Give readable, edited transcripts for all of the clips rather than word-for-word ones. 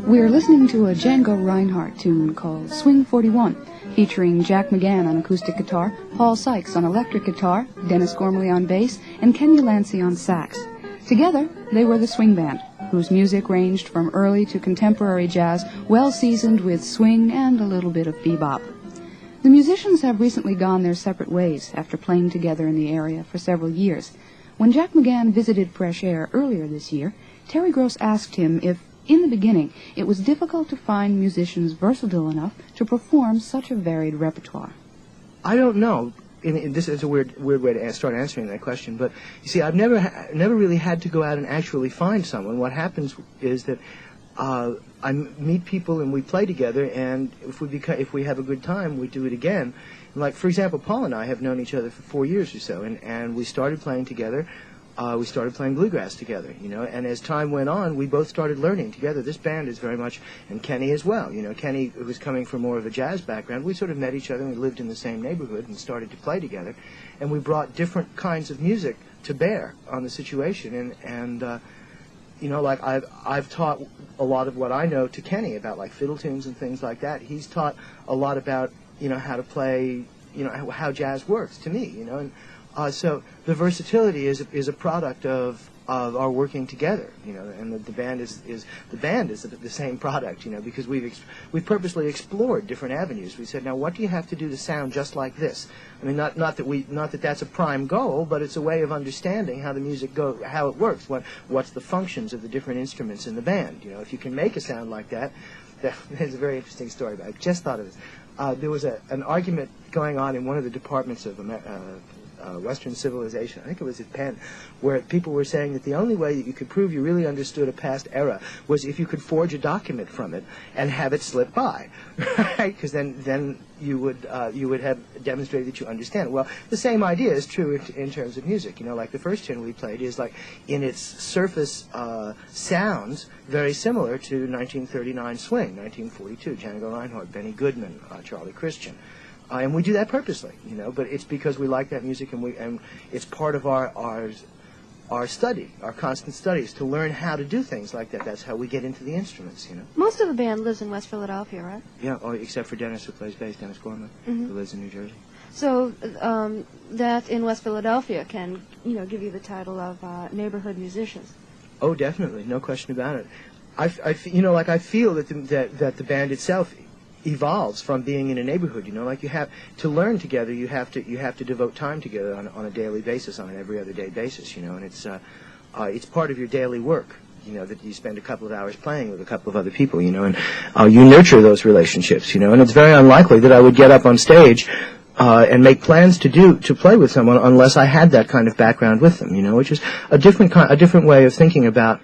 We're listening to a Django Reinhardt tune called Swing 41, featuring Jack McGann on acoustic guitar, Paul Sykes on electric guitar, Dennis Gormley on bass, and Ken Ulansey on sax. Together, they were the Swing Band, whose music ranged from early to contemporary jazz, well seasoned with swing and a little bit of bebop. The musicians have recently gone their separate ways after playing together in the area for several years. When Jack McGann visited Fresh Air earlier this year, Terry Gross asked him if, in the beginning, it was difficult to find musicians versatile enough to perform such a varied repertoire. I don't know. This is a weird way to start answering that question, but you see, I've never really had to go out and actually find someone. What happens is that I meet people and we play together, and if we have a good time, we do it again. Like, for example, Paul and I have known each other for 4 years or so, and we started playing together. We started playing bluegrass together, and as time went on, we both started learning together. This band is very much, and Kenny as well, Kenny, who was coming from more of a jazz background, we sort of met each other, and we lived in the same neighborhood and started to play together, and we brought different kinds of music to bear on the situation, and like I've taught a lot of what I know to Kenny about, like, fiddle tunes and things like that. He's taught a lot about, how to play, how jazz works to me, and so the versatility is a product of our working together, and the band is the same product, because we've purposely explored different avenues. We said, now what do you have to do to sound just like this? I mean, not that that's a prime goal, but it's a way of understanding how the music how it works, what's the functions of the different instruments in the band. If you can make a sound like that, there's a very interesting story about it. I just thought of this. There was an argument going on in one of the departments of Western civilization, I think it was at Penn, where people were saying that the only way that you could prove you really understood a past era was if you could forge a document from it and have it slip by, right? Because then you would have demonstrated that you understand it. Well, the same idea is true in terms of music. Like the first tune we played is, like, in its surface sounds very similar to 1939 swing, 1942, Django Reinhardt, Benny Goodman, Charlie Christian. And we do that purposely, but it's because we like that music, and it's part of our study, our constant studies, to learn how to do things like that. That's how we get into the instruments, Most of the band lives in West Philadelphia, right? Yeah, except for Dennis, who plays bass, Dennis Gormley, who lives in New Jersey. So that in West Philadelphia can, give you the title of neighborhood musicians. Oh, definitely, no question about it. I feel that the band itself evolves from being in a neighborhood. Like, you have to learn together. You have to devote time together on a daily basis, on an every other day basis. And it's part of your daily work. That you spend a couple of hours playing with a couple of other people. And you nurture those relationships. And it's very unlikely that I would get up on stage and make plans to play with someone unless I had that kind of background with them. Which is a different way of thinking about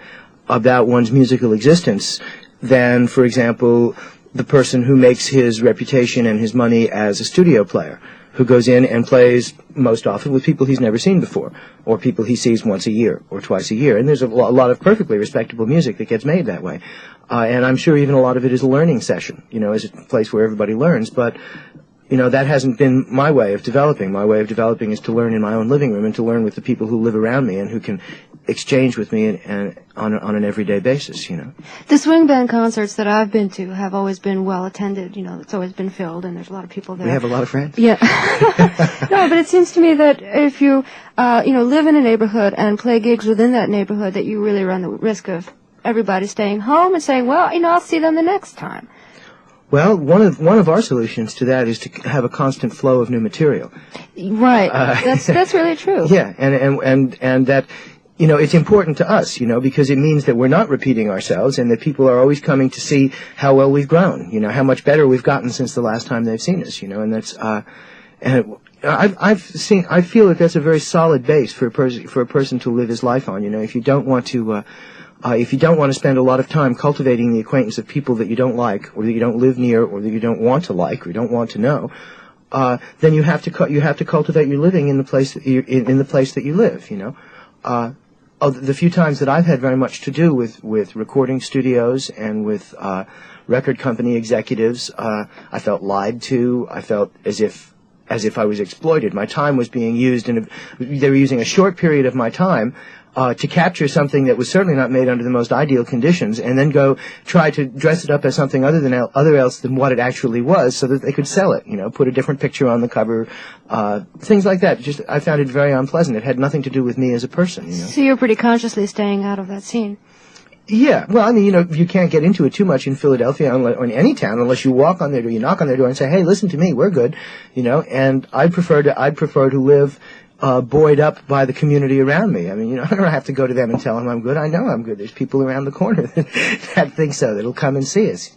one's musical existence than, for example, the person who makes his reputation and his money as a studio player, who goes in and plays most often with people he's never seen before, or people he sees once a year or twice a year. And there's a lot of perfectly respectable music that gets made that way. And I'm sure even a lot of it is a learning session, as a place where everybody learns. But, that hasn't been my way of developing. My way of developing is to learn in my own living room and to learn with the people who live around me and who can exchange with me and on an everyday basis, The swing band concerts that I've been to have always been well attended. It's always been filled, and there's a lot of people there. We have a lot of friends. Yeah. No, but it seems to me that if you, live in a neighborhood and play gigs within that neighborhood, that you really run the risk of everybody staying home and saying, well, I'll see them the next time. Well, one of our solutions to that is to have a constant flow of new material. Right. That's really true. Yeah, and that, it's important to us, because it means that we're not repeating ourselves, and that people are always coming to see how well we've grown, how much better we've gotten since the last time they've seen us, and that's, and I feel that that's a very solid base for a person to live his life on. If you don't want to spend a lot of time cultivating the acquaintance of people that you don't like, or that you don't live near, or that you don't want to like, or you don't want to know, then you have to cultivate your living in the place that you live. The few times that I've had very much to do with recording studios and with record company executives, I felt lied to. I felt as if as if I was exploited. My time was being used, and they were using a short period of my time to capture something that was certainly not made under the most ideal conditions, and then go try to dress it up as something other else than what it actually was, so that they could sell it. Put a different picture on the cover, things like that. Just I found it very unpleasant. It had nothing to do with me as a person. So you're pretty consciously staying out of that scene. Yeah, well, I mean, you can't get into it too much in Philadelphia or in any town unless you walk on their door, you knock on their door and say, "Hey, listen to me, we're good," And I'd prefer to live buoyed up by the community around me. I mean, I don't have to go to them and tell them I'm good. I know I'm good. There's people around the corner that think so, that'll come and see us.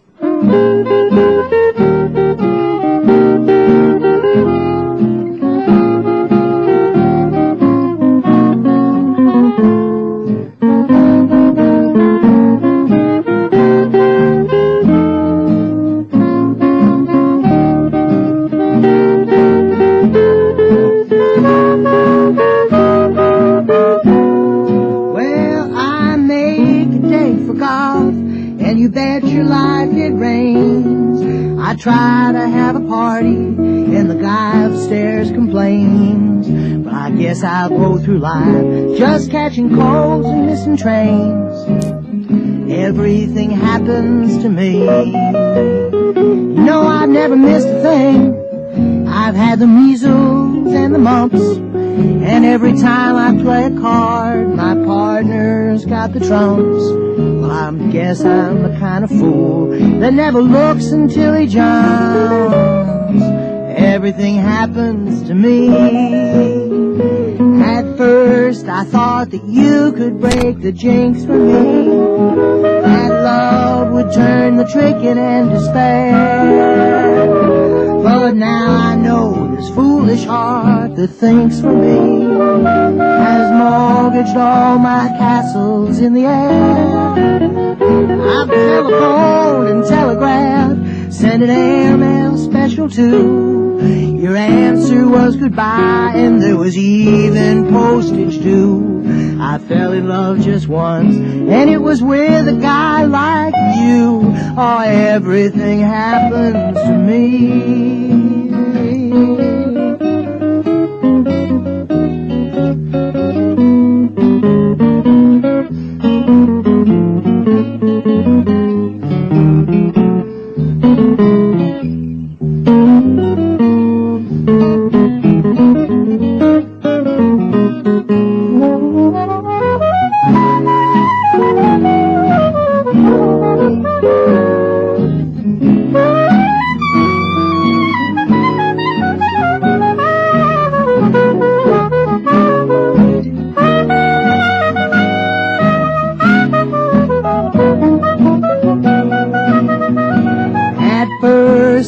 Try to have a party, and the guy upstairs complains. But I guess I'll go through life just catching colds and missing trains. Everything happens to me. I've never missed a thing. I've had the measles and the mumps, and every time I play a card, my partner's got the trumps. Well, I guess I'm the kind of fool that never looks until he jumps. Everything happens to me. At first I thought that you could break the jinx for me, that love would turn the trick in and despair. But now I know this foolish heart that thinks for me has mortgaged all my castles in the air. I've telephoned and telegraphed, sent an airmail special too. Your answer was goodbye, and there was even postage due. I fell in love just once, and it was with a guy like you. Oh, everything happens to me.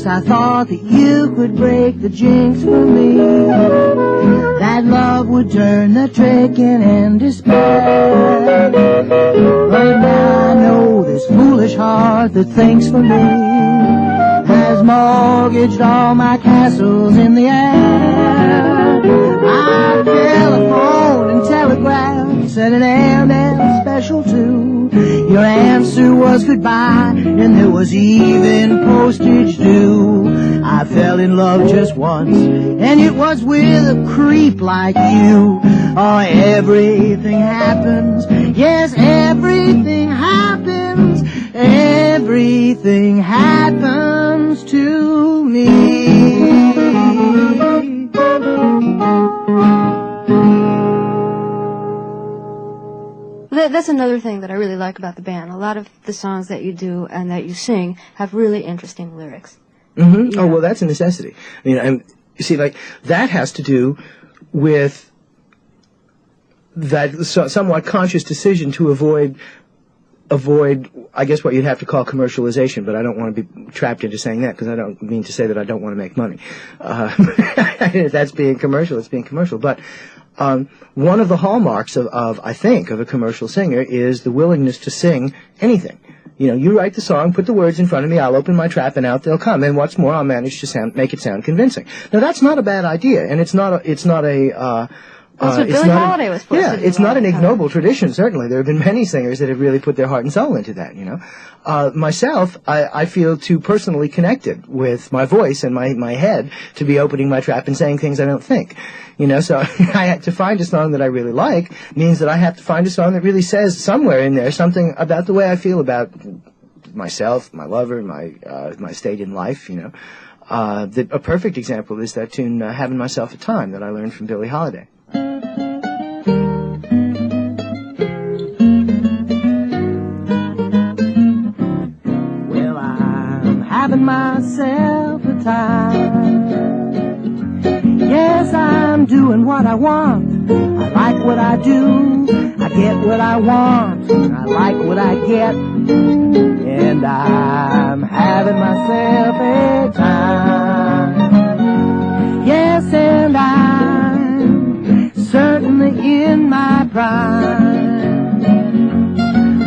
I thought that you could break the jinx for me, that love would turn the trick in and despair. But now I know this foolish heart that thinks for me has mortgaged all my castles in the air. I telephoned and telegraphed, sent an airmail special too. Your answer was goodbye, and there was even postage due. I fell in love just once, and it was with a creep like you. Oh, everything happens, yes, everything happens, everything happens to me. That's another thing that I really like about the band. A lot of the songs that you do and that you sing have really interesting lyrics. Mm-hmm. Oh, well, that's a necessity. I mean, you see, like, that has to do with that somewhat conscious decision to avoid, I guess, what you'd have to call commercialization, but I don't want to be trapped into saying that, because I don't mean to say that I don't want to make money. If that's being commercial, it's being commercial. But one of the hallmarks of I think, of a commercial singer is the willingness to sing anything. You write the song, put the words in front of me, I'll open my trap, and out they'll come. And what's more, I'll manage to make it sound convincing. Now, that's not a bad idea, and it's not a That's what Billie Holiday was supposed to do. Yeah, it's not an ignoble tradition, certainly. There have been many singers that have really put their heart and soul into that, you know. Myself, I feel too personally connected with my voice and my head to be opening my trap and saying things I don't think. You know, so I had to find a song that I really like means that I have to find a song that really says somewhere in there something about the way I feel about myself, my lover, my state in life, you know. A perfect example is that tune, Having Myself a Time, that I learned from Billie Holiday. Well, I'm having myself a time. Yes, I'm doing what I want. I like what I do. I get what I want. I like what I get. And I'm having myself a time. Yes, and I'm certainly in my prime.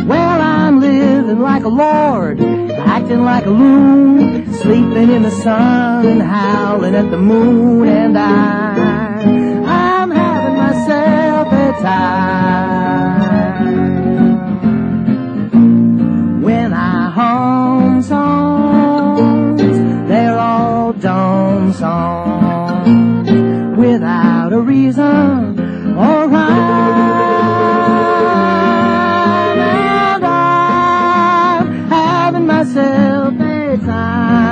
Well, I'm living like a lord, acting like a loon, sleeping in the sun and howling at the moon. And I'm having myself a time. When I hum songs, they're all dumb songs, without a reason or rhyme. And I'm having myself a time.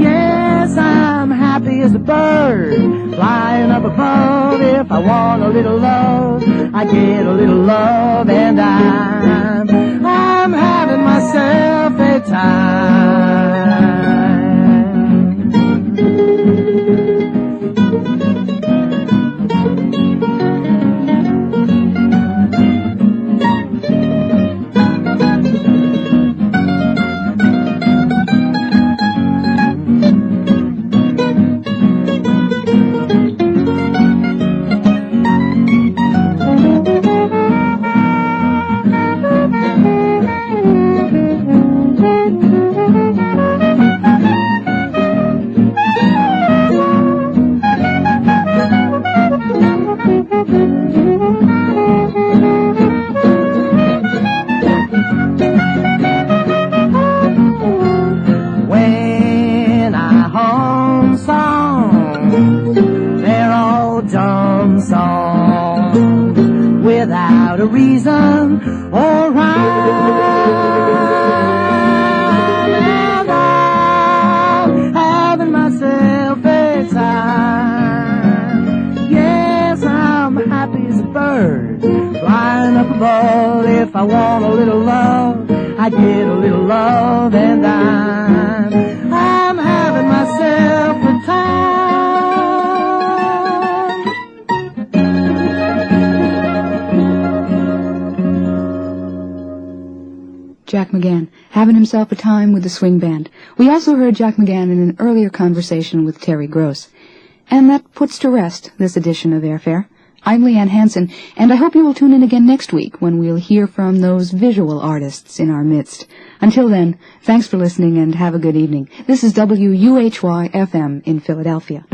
Yes, I'm happy as a bird, flying up above. If I want a little love, I get a little love. And I'm having myself a time. Without a reason or rhyme. And I'm having myself a time. Yes, I'm happy as a bird, flying up above. If I want a little love, I get a little love. And I'm having myself a time. Jack McGann, having himself a time with the swing band. We also heard Jack McGann in an earlier conversation with Terry Gross. And that puts to rest this edition of Airfare. I'm Liane Hansen, and I hope you will tune in again next week when we'll hear from those visual artists in our midst. Until then, thanks for listening and have a good evening. This is WUHY-FM in Philadelphia.